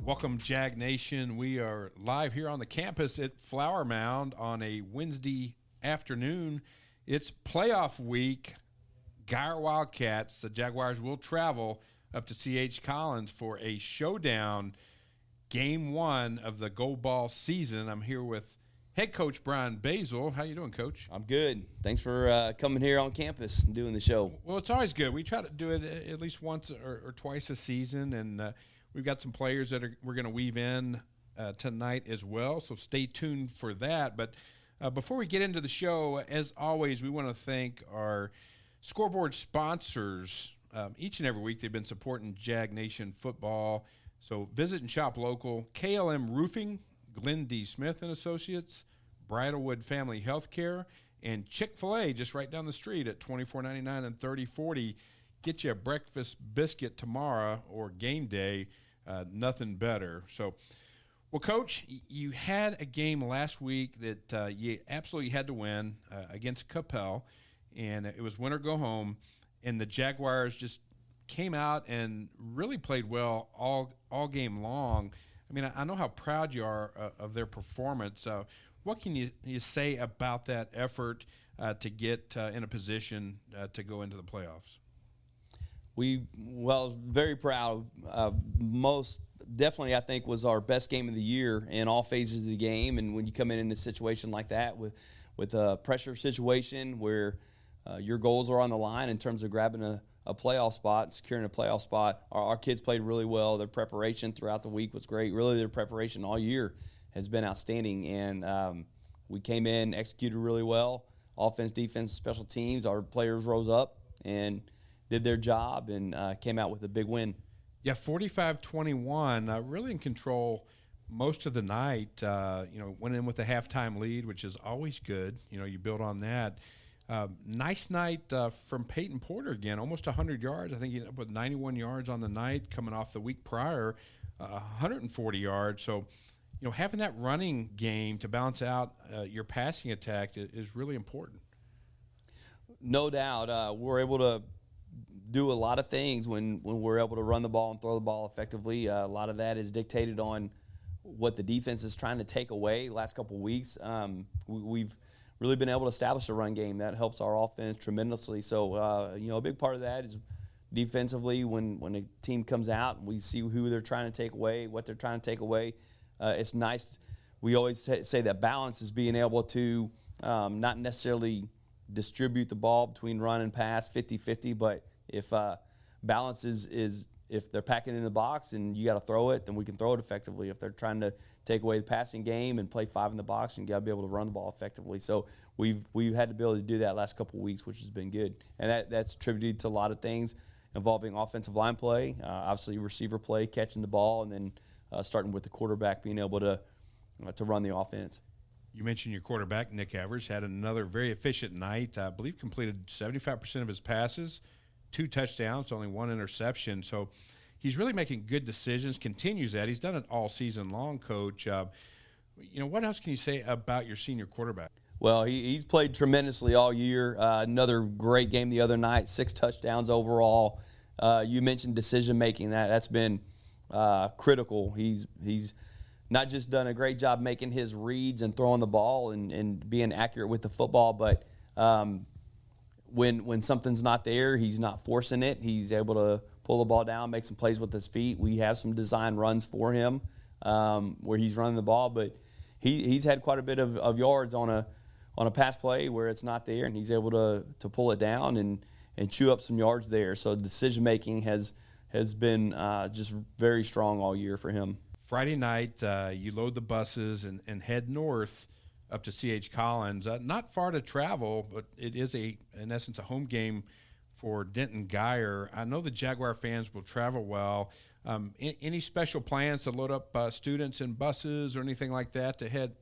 Welcome, Jag Nation. We are live here on the campus at Flower Mound on a Wednesday afternoon. It's playoff week. Guyer Wildcats, the Jaguars, will travel up to C.H. Collins for a showdown, game one of the Gold Ball season. I'm here with head coach Coach Basil. How you doing, Coach? I'm good. Thanks for coming here on campus and doing the show. Well, it's always good. We try to do it at least once or twice a season, and we've got some players that we're going to weave in tonight as well, so stay tuned for that. But before we get into the show, as always, we want to thank our scoreboard sponsors. Each and every week they've been supporting Jag Nation football. So visit and shop local. KLM Roofing, Glenn D. Smith and Associates, Bridalwood Family Healthcare, and Chick-fil-A just right down the street at $24.99 and $30.40. Get you a breakfast biscuit tomorrow or game day, nothing better. So, well, Coach, you had a game last week that you absolutely had to win against Coppell, and it was win or go home, and the Jaguars just came out and really played well all game long. I mean, I know how proud you are of their performance. What can you say about that effort to get in a position to go into the playoffs? Very proud. Most definitely, I think, was our best game of the year in all phases of the game. And when you come in a situation like that with a pressure situation where your goals are on the line in terms of grabbing a playoff spot, securing a playoff spot, our kids played really well. Their preparation throughout the week was great. Really, their preparation all year has been outstanding. And we came in, executed really well. Offense, defense, special teams. Our players rose up and did their job and came out with a big win. Yeah, 45-21, really in control most of the night. Went in with a halftime lead, which is always good. You build on that. Nice night from Peyton Porter again, almost 100 yards. I think he ended up with 91 yards on the night, coming off the week prior, 140 yards. So, having that running game to balance out your passing attack is really important. No doubt. We're able to do a lot of things when we're able to run the ball and throw the ball effectively. A lot of that is dictated on what the defense is trying to take away. Last couple of weeks, we've really been able to establish a run game that helps our offense tremendously. So, a big part of that is defensively when a team comes out and we see who they're trying to take away, what they're trying to take away. It's nice. We always say that balance is being able to not necessarily distribute the ball between run and pass 50-50, but if balance is if they're packing in the box and you got to throw it, then we can throw it effectively. If they're trying to take away the passing game and play 5 in the box, and you got to be able to run the ball effectively. So we've had the ability to do that last couple of weeks, which has been good, and that's attributed to a lot of things involving offensive line play, obviously receiver play, catching the ball, and then starting with the quarterback being able to run the offense. You mentioned your quarterback, Nick Evers, had another very efficient night. I believe completed 75% of his passes, 2 touchdowns, only 1 interception. So he's really making good decisions, continues that. He's done it all season long, Coach. What else can you say about your senior quarterback? Well, he's played tremendously all year. Another great game the other night, 6 touchdowns overall. You mentioned decision-making. That's been critical. He's not just done a great job making his reads and throwing the ball and being accurate with the football, but when something's not there, he's not forcing it. He's able to pull the ball down, make some plays with his feet. We have some design runs for him where he's running the ball, but he's had quite a bit of yards on a pass play where it's not there, and he's able to pull it down and chew up some yards there. So decision-making has been just very strong all year for him. Friday night, you load the buses and head north up to C.H. Collins. Not far to travel, but it is, in essence, a home game for Denton Guyer. I know the Jaguar fans will travel well. Any special plans to load up students in buses or anything like that to head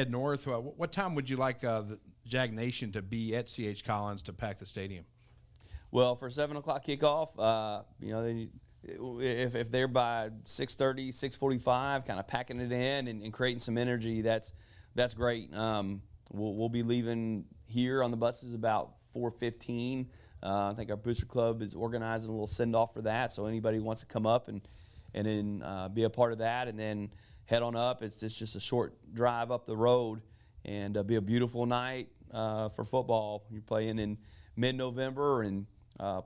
north? What time would you like the Jag Nation to be at C.H. Collins to pack the stadium? Well, for 7 o'clock kickoff, if they're by 6:30, 6:45, kind of packing it in and creating some energy, that's great. We'll be leaving here on the buses about 4:15. I think our booster club is organizing a little send-off for that, so anybody who wants to come up and and then be a part of that, and then head on up. It's just a short drive up the road, and be a beautiful night for football. You're playing in mid-November and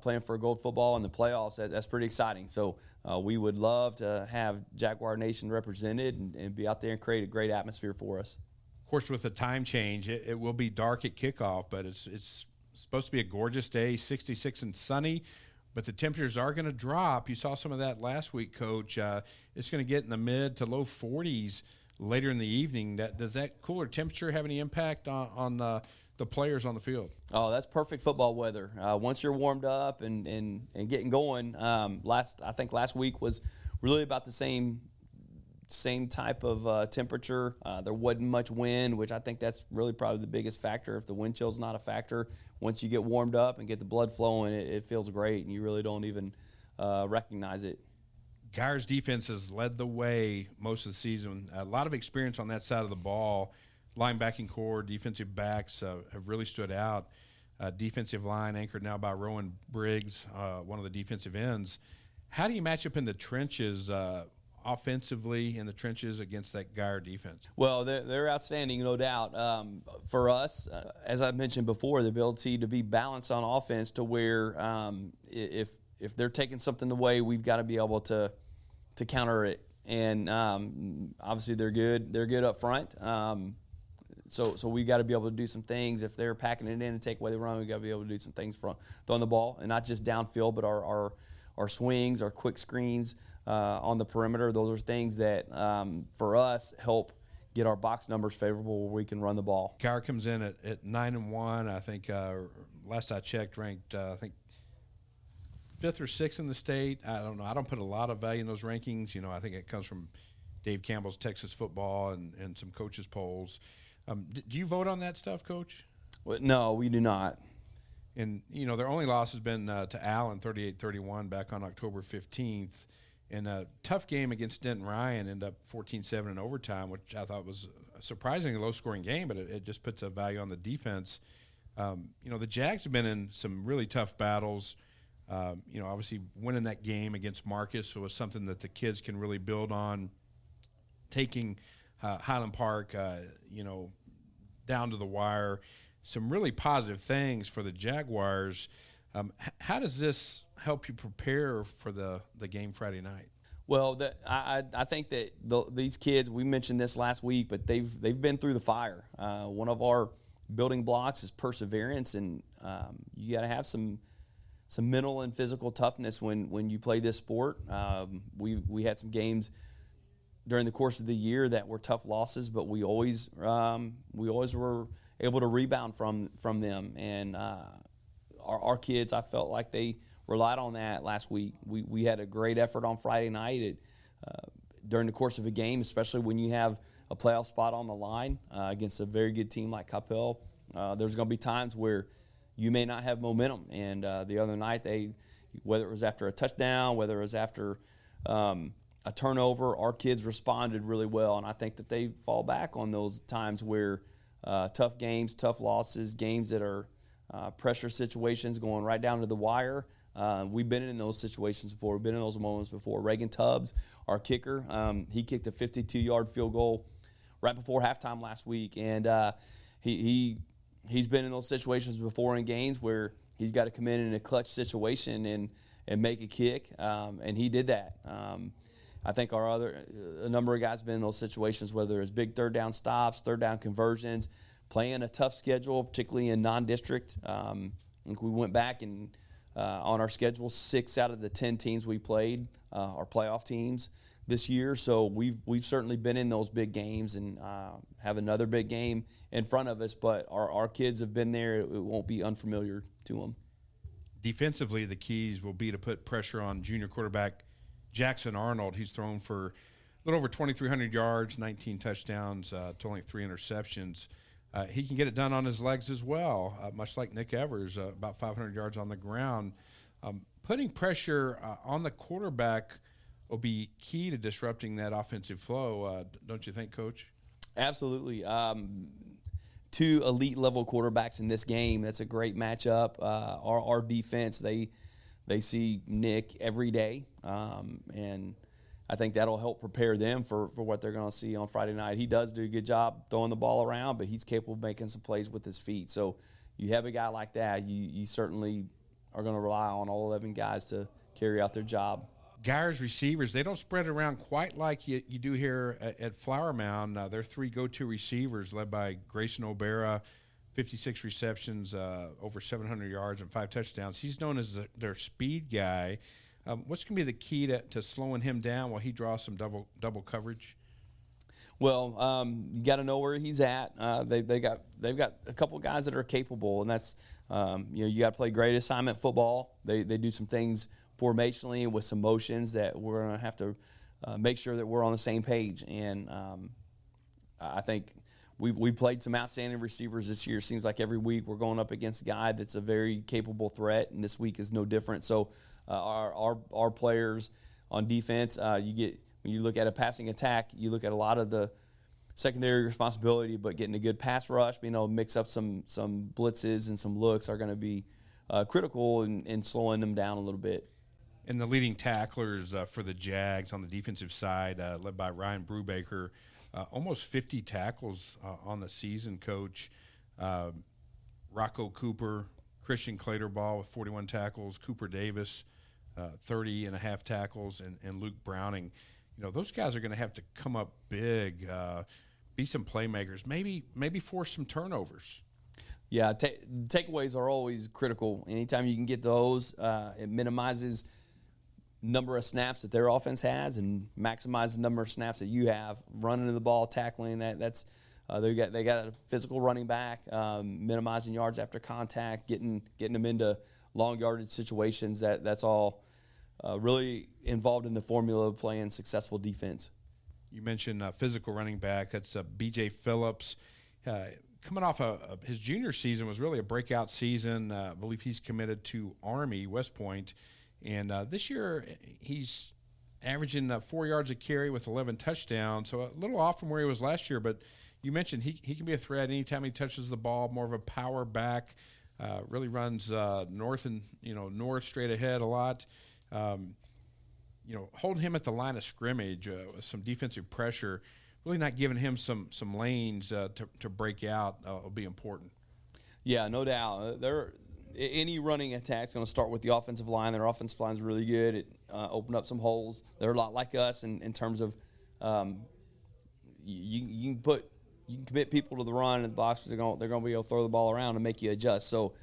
playing for a gold football in the playoffs. That's pretty exciting. So we would love to have Jaguar Nation represented and be out there and create a great atmosphere for us. Of course, with the time change, it will be dark at kickoff, but it's supposed to be a gorgeous day, 66 and sunny, but the temperatures are going to drop. You saw some of that last week, Coach. It's going to get in the mid to low 40s later in the evening. Does that cooler temperature have any impact on the players on the field? Oh, that's perfect football weather. Once you're warmed up and getting going, I think last week was really about the same type of temperature. There wasn't much wind, which I think that's really probably the biggest factor. If the wind chill's not a factor, once you get warmed up and get the blood flowing, it feels great, and you really don't even recognize it. Guyer's defense has led the way most of the season. A lot of experience on that side of the ball. Linebacking core, defensive backs have really stood out. Defensive line anchored now by Rowan Briggs, one of the defensive ends. How do you match up in the trenches offensively in the trenches against that Guyer defense? Well, they're outstanding, no doubt. For us, as I mentioned before, the ability to be balanced on offense to where if they're taking something away, we've got to be able to counter it. And obviously they're good. They're good up front. So we got to be able to do some things. If they're packing it in and take away the run, we got to be able to do some things from throwing the ball, and not just downfield, but our swings, our quick screens on the perimeter. Those are things that for us help get our box numbers favorable where we can run the ball. Guyer comes in at 9-1. I think last I checked, ranked I think 5th or 6th in the state. I don't know. I don't put a lot of value in those rankings. I think it comes from Dave Campbell's Texas Football and some coaches' polls. Do you vote on that stuff, Coach? Well, no, we do not. And, their only loss has been to Allen, 38-31, back on October 15th. And a tough game against Denton Ryan, ended up 14-7 in overtime, which I thought was a surprisingly low-scoring game, but it just puts a value on the defense. The Jags have been in some really tough battles. Obviously winning that game against Marcus was something that the kids can really build on. Taking Highland Park, down to the wire, some really positive things for the Jaguars. How does this help you prepare for the game Friday night? Well, I think that these kids, we mentioned this last week, but they've been through the fire. One of our building blocks is perseverance, and you got to have some mental and physical toughness when you play this sport. We had some games during the course of the year that were tough losses, but we always were able to rebound from them. And our kids, I felt like they relied on that last week. We had a great effort on Friday night during the course of a game, especially when you have a playoff spot on the line against a very good team like Coppell. There's going to be times where you may not have momentum. And the other night, whether it was after a touchdown, whether it was after a turnover, our kids responded really well, and I think that they fall back on those times where tough games, tough losses, games that are pressure situations going right down to the wire. We've been in those situations before. We've been in those moments before. Reagan Tubbs, our kicker, he kicked a 52-yard field goal right before halftime last week, and he's been in those situations before in games where he's got to come in a clutch situation and make a kick, and he did that. I think a number of guys have been in those situations, whether it's big third down stops, third down conversions, playing a tough schedule, particularly in non-district. I think we went back and on our schedule, 6 out of the 10 teams we played are playoff teams this year. So we've certainly been in those big games and have another big game in front of us. But our kids have been there. It won't be unfamiliar to them. Defensively, the keys will be to put pressure on junior quarterback Jackson Arnold. He's thrown for a little over 2,300 yards, 19 touchdowns, to only 3 interceptions. He can get it done on his legs as well, much like Nick Evers, about 500 yards on the ground. Putting pressure on the quarterback will be key to disrupting that offensive flow, don't you think, Coach? Absolutely. 2 elite-level quarterbacks in this game. That's a great matchup. Our defense, they see Nick every day, and I think that'll help prepare them for what they're going to see on Friday night. He does do a good job throwing the ball around, but he's capable of making some plays with his feet. So you have a guy like that, you certainly are going to rely on all 11 guys to carry out their job. Guyer's receivers, they don't spread it around quite like you do here at Flower Mound. Their 3 go-to receivers led by Grayson O'Bara, 56 receptions, over 700 yards and 5 touchdowns. He's known as their speed guy. What's going to be the key to slowing him down while he draws some double coverage? Well, you got to know where he's at. They've got a couple of guys that are capable, and that's you got to play great assignment football. They do some things formationally with some motions that we're going to have to make sure that we're on the same page. And I think we played some outstanding receivers this year. Seems like every week we're going up against a guy that's a very capable threat, and this week is no different. So our players on defense, when you look at a passing attack, you look at a lot of the secondary responsibility, but getting a good pass rush, being able to mix up some blitzes and some looks are going to be critical in slowing them down a little bit. And the leading tacklers for the Jags on the defensive side, led by Ryan Brubaker, almost 50 tackles on the season, Coach. Rocco Cooper, Christian Claterball with 41 tackles, Cooper Davis, 30 and a half tackles, and Luke Browning. Those guys are going to have to come up big, be some playmakers, maybe force some turnovers. Yeah, takeaways are always critical. Anytime you can get those, it minimizes number of snaps that their offense has and maximize the number of snaps that you have running the ball, tackling. That's they got a physical running back, minimizing yards after contact, getting them into long yardage situations. That's all really involved in the formula of playing successful defense. You mentioned physical running back. That's B.J. Phillips. Coming off his junior season was really a breakout season. I believe he's committed to Army, West Point. And this year he's averaging 4 yards a carry with 11 touchdowns, so a little off from where he was last year. But you mentioned he can be a threat anytime he touches the ball, more of a power back, really runs north straight ahead a lot. Holding him at the line of scrimmage with some defensive pressure, really not giving him some lanes to break out will be important. Yeah, no doubt. Any running attack is going to start with the offensive line. Their offensive line is really good. It opened up some holes. They're a lot like us in terms of you can commit people to the run in the box. They're going to be able to throw the ball around and make you adjust. So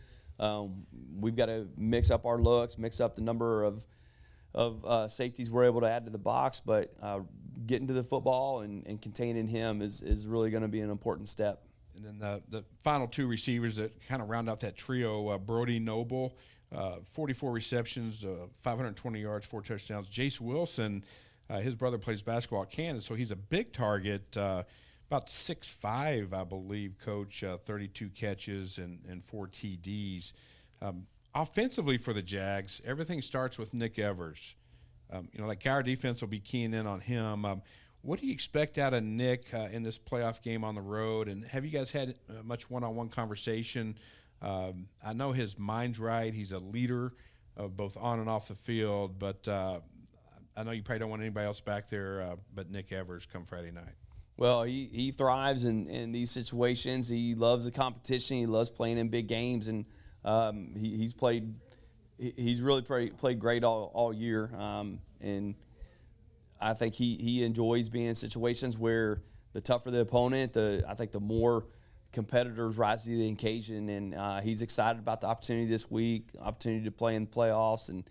we've got to mix up our looks, mix up the number of safeties we're able to add to the box, but getting to the football and containing him is really going to be an important step. And then the final 2 receivers that kind of round out that trio, Brody Noble, 44 receptions, 520 yards, 4 touchdowns. Jace Wilson, his brother plays basketball at Kansas, so he's a big target, about 6'5", I believe, Coach, 32 catches and 4 TDs. Offensively for the Jags, everything starts with Nick Evers. Our defense will be keying in on him. What do you expect out of Nick in this playoff game on the road? And have you guys had much one-on-one conversation? I know his mind's right. He's a leader both on and off the field. But I know you probably don't want anybody else back there but Nick Evers come Friday night. Well, he thrives in these situations. He loves the competition. He loves playing in big games. And he's really played great all year. And I think he enjoys being in situations where the tougher the opponent, I think the more competitors rise to the occasion, and he's excited about the opportunity this week, opportunity to play in the playoffs and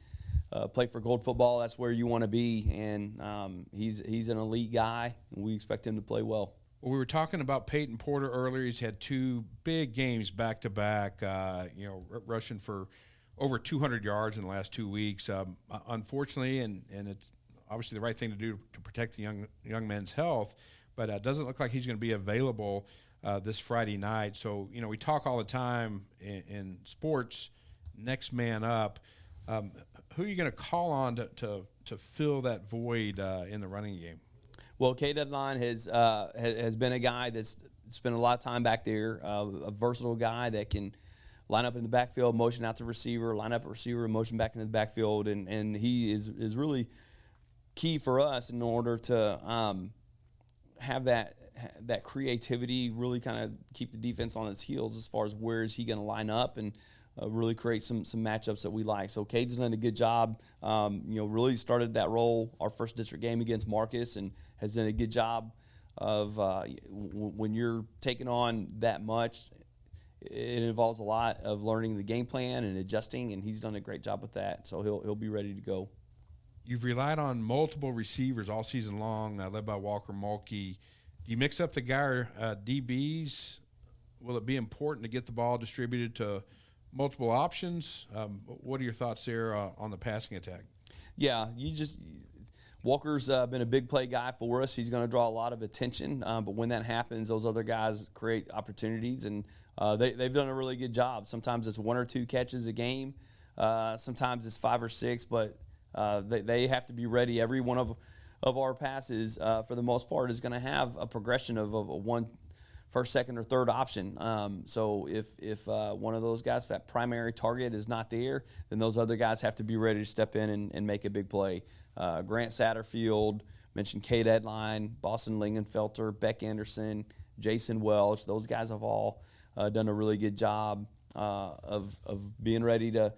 play for gold football. That's where you want to be, and he's an elite guy, and we expect him to play well. Well, we were talking about Peyton Porter earlier. He's had 2 big games back-to-back, rushing for over 200 yards in the last 2 weeks. Unfortunately, and it's obviously the right thing to do to protect the young man's health, but it doesn't look like he's going to be available this Friday night. So, we talk all the time in sports, next man up. Who are you going to call on to fill that void in the running game? Well, Cade Edlein has been a guy that's spent a lot of time back there, a versatile guy that can line up in the backfield, motion out to receiver, line up a receiver, and motion back into the backfield, and he is really key for us in order to have that creativity, really kind of keep the defense on its heels as far as where is he going to line up and really create some matchups that we like. So Cade's done a good job. Really started that role our first district game against Marcus and has done a good job of when you're taking on that much, it involves a lot of learning the game plan and adjusting, and he's done a great job with that. So he'll be ready to go. You've relied on multiple receivers all season long, led by Walker Mulkey. Do you mix up the Guyer DBs? Will it be important to get the ball distributed to multiple options? What are your thoughts there on the passing attack? Yeah, Walker's been a big play guy for us. He's going to draw a lot of attention, but when that happens, those other guys create opportunities, and they've done a really good job. Sometimes it's 1 or 2 catches a game. Sometimes it's 5 or 6, but they have to be ready. Every one of our passes, for the most part, is going to have a progression of a one first, second, or third option. So if one of those guys, that primary target is not there, then those other guys have to be ready to step in and make a big play. Grant Satterfield, mentioned Cade Edlein, Boston Lingenfelter, Beck Anderson, Jason Welch. Those guys have all done a really good job of being ready to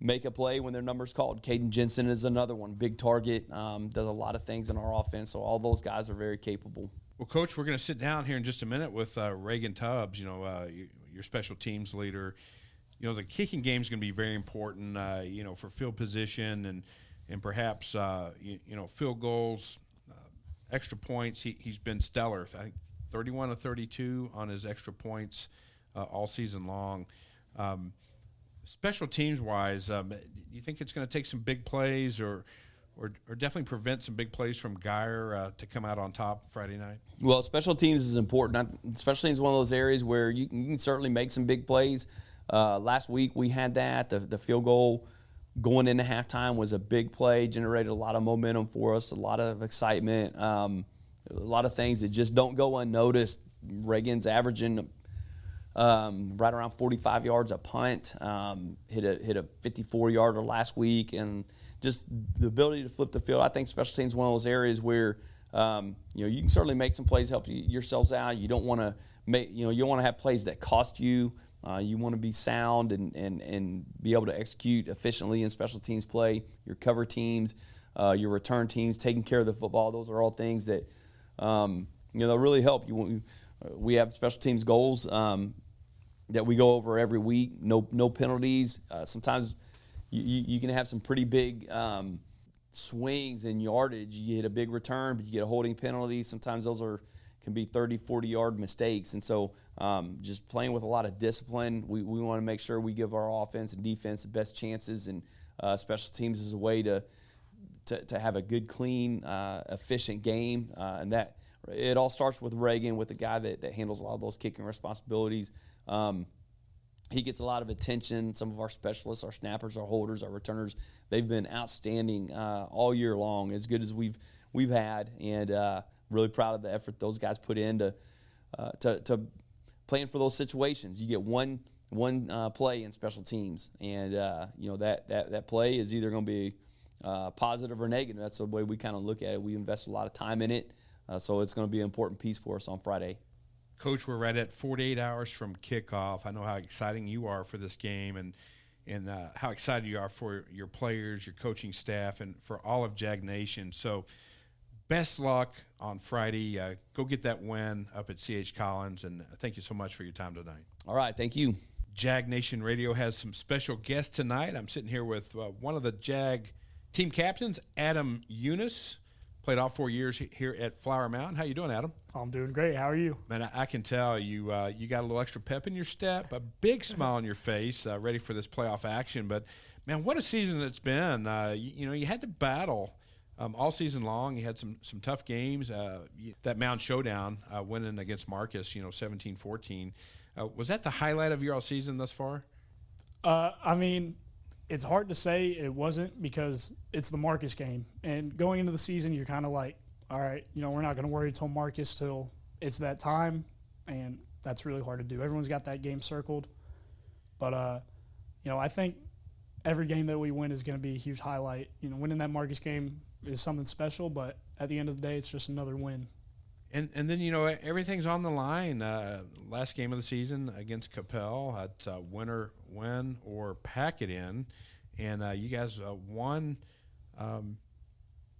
make a play when their number's called. Caden Jensen is another one, big target, does a lot of things in our offense. So all those guys are very capable. Well, Coach, we're going to sit down here in just a minute with Reagan Tubbs, your special teams leader. The kicking game is going to be very important, for field position and perhaps, field goals, extra points. He's been stellar. I think 31 of 32 on his extra points all season long. Special teams-wise, do you think it's going to take some big plays or definitely prevent some big plays from Guyer to come out on top Friday night? Well, special teams is important. Special teams is one of those areas where you can certainly make some big plays. Last week we had that. The field goal going into halftime was a big play, generated a lot of momentum for us, a lot of excitement, a lot of things that just don't go unnoticed. Reagan's averaging right around 45 yards a punt, hit a 54-yarder last week, and just the ability to flip the field. I think special teams is one of those areas where you can certainly make some plays, help yourselves out. You don't want to you don't want to have plays that cost you. You want to be sound and be able to execute efficiently in special teams play. Your cover teams, your return teams, taking care of the football. Those are all things that they'll really help you. We have special teams goals that we go over every week. No penalties. Sometimes you can have some pretty big swings in yardage. You get a big return, but you get a holding penalty. Sometimes those can be 30, 40-yard mistakes. And so just playing with a lot of discipline, we want to make sure we give our offense and defense the best chances. And special teams is a way to have a good, clean, efficient game. And that it all starts with Reagan, with the guy that handles a lot of those kicking responsibilities. He gets a lot of attention. Some of our specialists, our snappers, our holders, our returners, they've been outstanding all year long, as good as we've had, and really proud of the effort those guys put in to playing for those situations. You get one play in special teams, and that play is either going to be positive or negative. That's the way we kind of look at it. We invest a lot of time in it, so it's going to be an important piece for us on Friday. Coach, we're right at 48 hours from kickoff. I know how exciting you are for this game and how excited you are for your players, your coaching staff, and for all of Jag Nation. So best luck on Friday. Go get that win up at C.H. Collins, and thank you so much for your time tonight. All right, thank you. Jag Nation Radio has some special guests tonight. I'm sitting here with one of the Jag team captains, Adam Younes. Played all 4 years here at Flower Mountain. How you doing, Adam? I'm doing great. How are you? Man, I can tell you got a little extra pep in your step, a big smile on your face, ready for this playoff action. But, man, what a season it's been. You had to battle all season long. You had some tough games. That Mound Showdown winning against Marcus, 17-14. Was that the highlight of your all season thus far? It's hard to say it wasn't, because it's the Marcus game. And going into the season, you're kind of like, all right, we're not going to worry until Marcus till it's that time. And that's really hard to do. Everyone's got that game circled. But, I think every game that we win is going to be a huge highlight. Winning that Marcus game is something special, but at the end of the day, it's just another win. And then, you know, everything's on the line. Last game of the season against Coppell, it's win or pack it in. And you guys won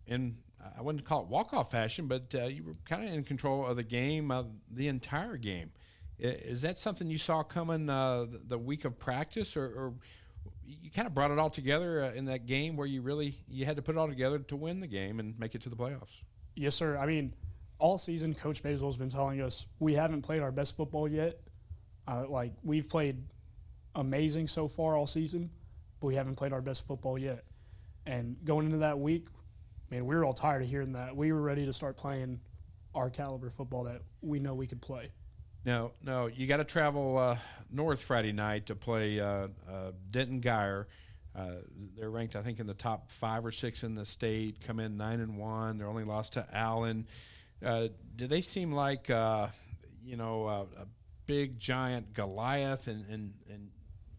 in, I wouldn't call it walk-off fashion, but you were kind of in control of the game the entire game. Is that something you saw coming the week of practice, or you kind of brought it all together in that game where you had to put it all together to win the game and make it to the playoffs? Yes, sir. I mean, all season, Coach Basil has been telling us we haven't played our best football yet. We've played amazing so far all season, but we haven't played our best football yet. And going into that week, man, we were all tired of hearing that. We were ready to start playing our caliber football that we know we could play. No, you got to travel north Friday night to play Denton Guyer. They're ranked, I think, in the top 5 or 6 in the state. Come in 9-1. They're only lost to Allen. Do they seem like a big giant Goliath and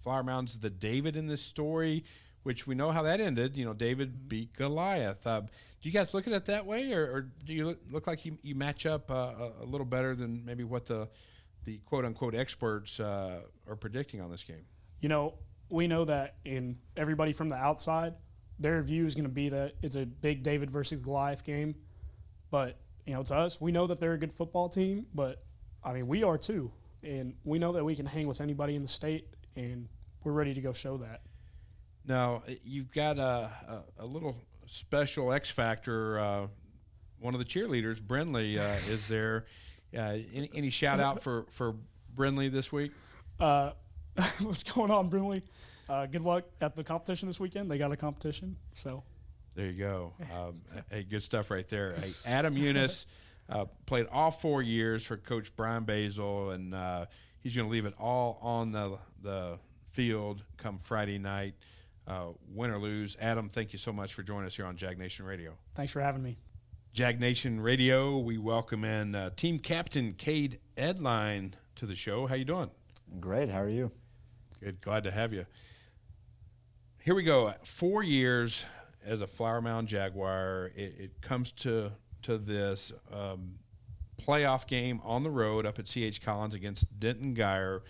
Flower Mound's the David in this story, which we know how that ended. You know, David beat Goliath. Do you guys look at it that way, or do you look like you match up a little better than maybe what the quote-unquote experts are predicting on this game? You know, we know that in everybody from the outside, their view is going to be that it's a big David versus Goliath game. But, you know, to us, we know that they're a good football team, but, I mean, we are too. And we know that we can hang with anybody in the state, and we're ready to go show that. Now, you've got a little special X factor. One of the cheerleaders, Brinley, is there. Any shout out for Brinley this week? What's going on, Brinley? Good luck at the competition this weekend. They got a competition, so. There you go. Hey, good stuff right there. Hey, Adam Younes played all 4 years for Coach Basil, and he's going to leave it all on the field come Friday night, win or lose. Adam, thank you so much for joining us here on Jag Nation Radio. Thanks for having me. Jag Nation Radio, we welcome in team captain Cade Edlein to the show. How you doing? Great. How are you? Good. Glad to have you. Here we go. 4 years as a Flower Mound Jaguar. It comes to this playoff game on the road up at C.H. Collins against Denton Guyer.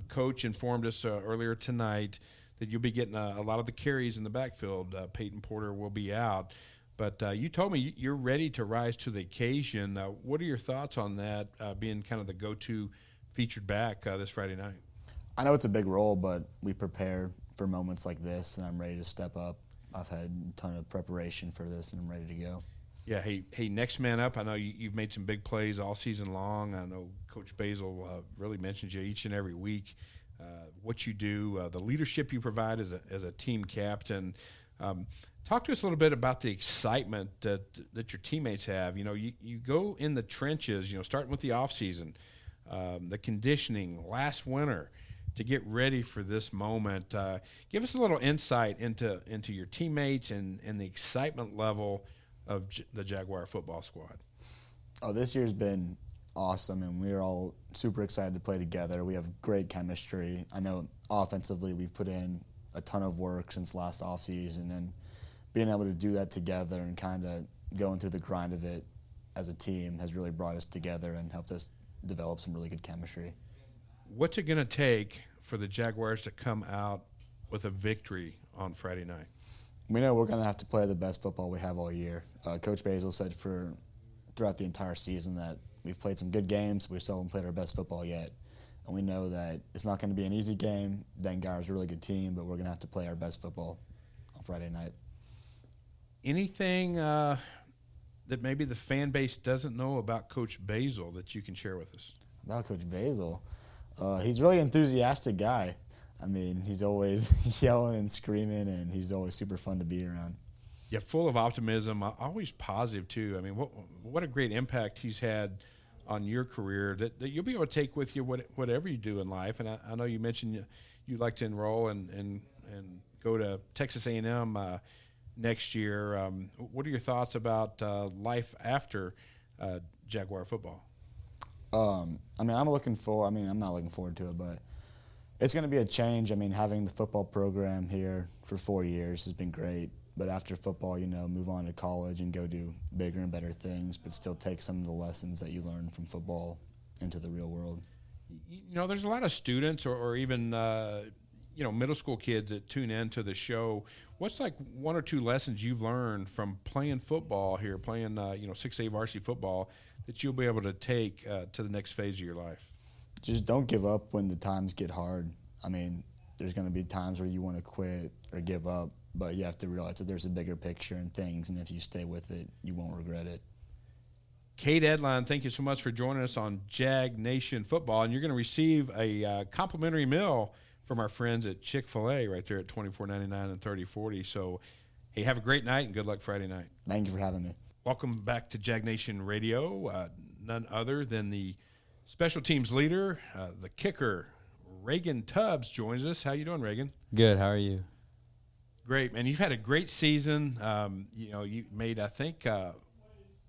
Coach informed us earlier tonight that you'll be getting a lot of the carries in the backfield. Peyton Porter will be out. But you told me you're ready to rise to the occasion. What are your thoughts on that, being kind of the go-to featured back this Friday night? I know it's a big role, but we prepare for moments like this, and I'm ready to step up. I've had a ton of preparation for this, and I'm ready to go. Yeah, hey, next man up. I know you've made some big plays all season long. I know Coach Basil really mentions you each and every week. What you do, the leadership you provide as a team captain. Talk to us a little bit about the excitement that your teammates have. You know, you go in the trenches, starting with the offseason, the conditioning last winter to get ready for this moment. Give us a little insight into your teammates and the excitement level of the Jaguar football squad. Oh, this year's been awesome, and we're all super excited to play together. We have great chemistry. I know offensively we've put in a ton of work since last offseason, and being able to do that together and kind of going through the grind of it as a team has really brought us together and helped us develop some really good chemistry. What's it going to take for the Jaguars to come out with a victory on Friday night? We know we're going to have to play the best football we have all year. Coach Basil said throughout the entire season that we've played some good games, but we still haven't played our best football yet. And we know that it's not going to be an easy game. Denton Guyer's a really good team, but we're going to have to play our best football on Friday night. Anything that maybe the fan base doesn't know about Coach Basil that you can share with us? About Coach Basil? He's a really enthusiastic guy. I mean, he's always yelling and screaming, and he's always super fun to be around. Yeah, full of optimism, always positive too. I mean, what a great impact he's had on your career that you'll be able to take with you whatever you do in life. And I know you mentioned you'd like to enroll and go to Texas A&M next year. What are your thoughts about life after Jaguar football? I'm not looking forward to it, but it's going to be a change. I mean, having the football program here for 4 years has been great, but after football, move on to college and go do bigger and better things, but still take some of the lessons that you learned from football into the real world. There's a lot of students or even, middle school kids that tune in to the show. What's like one or two lessons you've learned from playing football here, playing, 6A varsity football that you'll be able to take to the next phase of your life? Just don't give up when the times get hard. I mean, there's going to be times where you want to quit or give up, but you have to realize that there's a bigger picture in things, and if you stay with it, you won't regret it. Cade Edlein, thank you so much for joining us on Jag Nation Football, and you're going to receive a complimentary meal from our friends at Chick-fil-A right there at $24.99 and $30.40. So, hey, have a great night and good luck Friday night. Thank you for having me. Welcome back to Jag Nation Radio. None other than the special teams leader, the kicker, Reagan Tubbs joins us. How you doing, Reagan? Good. How are you? Great, man. You've had a great season. You made, I think,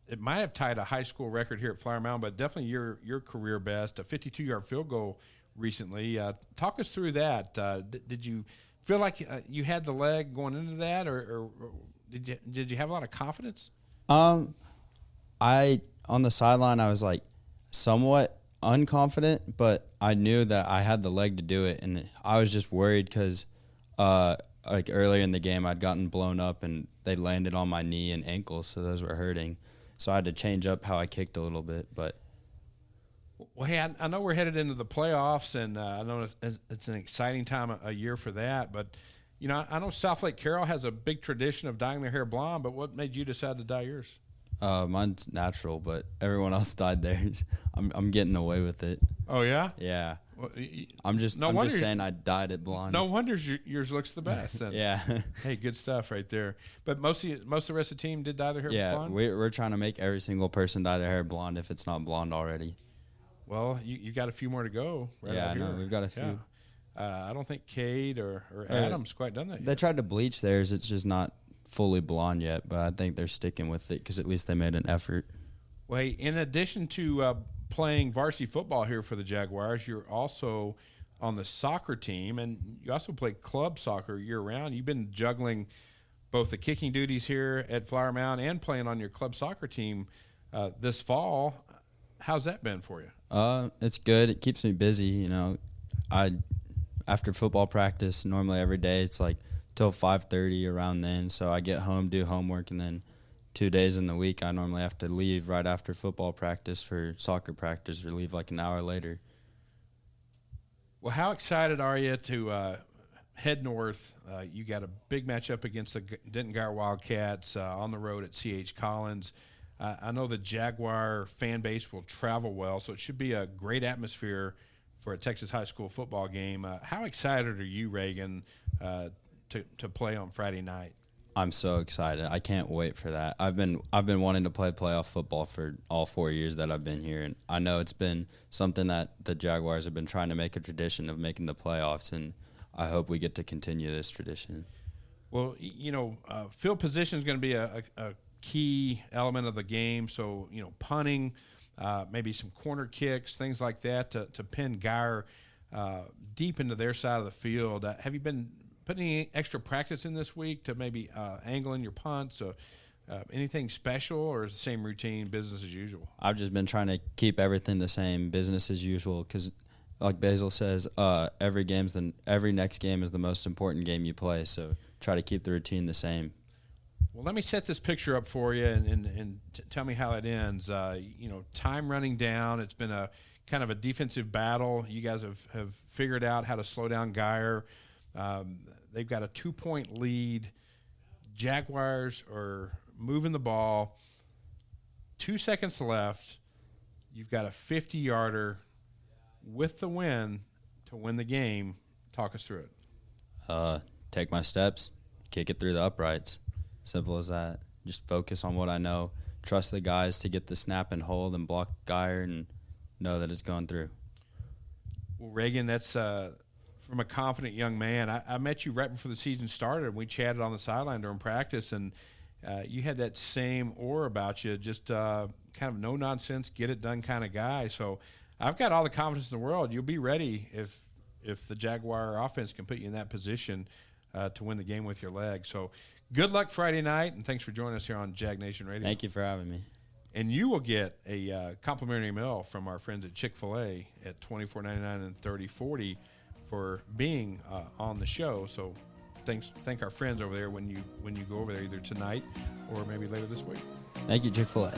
it might have tied a high school record here at Flower Mound, but definitely your career best, a 52-yard field goal recently. Talk us through that. Did you feel like you had the leg going into that, or did you have a lot of confidence? On the sideline, I was like somewhat unconfident, but I knew that I had the leg to do it, and I was just worried because like earlier in the game, I'd gotten blown up, and they landed on my knee and ankle, so those were hurting. So I had to change up how I kicked a little bit, but. Well, hey, I know we're headed into the playoffs, and I know it's an exciting time a year for that. But, I know South Lake Carroll has a big tradition of dyeing their hair blonde, but what made you decide to dye yours? Mine's natural, but everyone else dyed theirs. I'm getting away with it. Oh, yeah? Yeah. Well, I'm just saying I dyed it blonde. No wonder yours looks the best then. Yeah. Hey, good stuff right there. But most of the rest of the team did dye their hair blonde? Yeah, we're trying to make every single person dye their hair blonde if it's not blonde already. Well, you got a few more to go. Right yeah, out I know. here. We've got a few. Yeah. I don't think Cade or Adam's quite done that yet. They tried to bleach theirs. It's just not fully blonde yet, but I think they're sticking with it because at least they made an effort. Well, hey, in addition to playing varsity football here for the Jaguars, you're also on the soccer team, and you also play club soccer year-round. You've been juggling both the kicking duties here at Flower Mound and playing on your club soccer team this fall. How's that been for you? It's good. It keeps me busy. After football practice, normally every day it's like till 5:30 around then. So I get home, do homework, and then 2 days in the week I normally have to leave right after football practice for soccer practice or leave like an hour later. Well, how excited are you to head north? You got a big matchup against the Denton Guyer Wildcats on the road at C.H. Collins. I know the Jaguar fan base will travel well, so it should be a great atmosphere for a Texas high school football game. How excited are you, Reagan, to play on Friday night? I'm so excited. I can't wait for that. I've been wanting to play playoff football for all 4 years that I've been here, and I know it's been something that the Jaguars have been trying to make a tradition of making the playoffs, and I hope we get to continue this tradition. Well, field position is going to be a key element of the game. So, punting, maybe some corner kicks, things like that to pin Guyer deep into their side of the field. Have you been putting any extra practice in this week to maybe angling your punts or anything special, or is the same routine, business as usual? I've just been trying to keep everything the same, business as usual, because like Basil says, every next game is the most important game you play, so try to keep the routine the same. Well, let me set this picture up for you and tell me how it ends. Time running down. It's been a kind of a defensive battle. You guys have figured out how to slow down Guyer. They've got a 2-point lead. Jaguars are moving the ball. 2 seconds left. You've got a 50-yarder with the win to win the game. Talk us through it. Take my steps, kick it through the uprights. Simple as that. Just focus on what I know. Trust the guys to get the snap and hold and block Guyer and know that it's going through. Well, Reagan, that's from a confident young man. I met you right before the season started, and we chatted on the sideline during practice, and you had that same aura about you, just kind of no-nonsense, get-it-done kind of guy. So I've got all the confidence in the world. You'll be ready if the Jaguar offense can put you in that position. to win the game with your leg. So good luck Friday night, and thanks for joining us here on Jag Nation Radio. Thank you for having me. And you will get a complimentary meal from our friends at Chick-fil-A at $24.99 and $30.40 for being on the show. So thank our friends over there when you go over there either tonight or maybe later this week. Thank you, Chick-fil-A.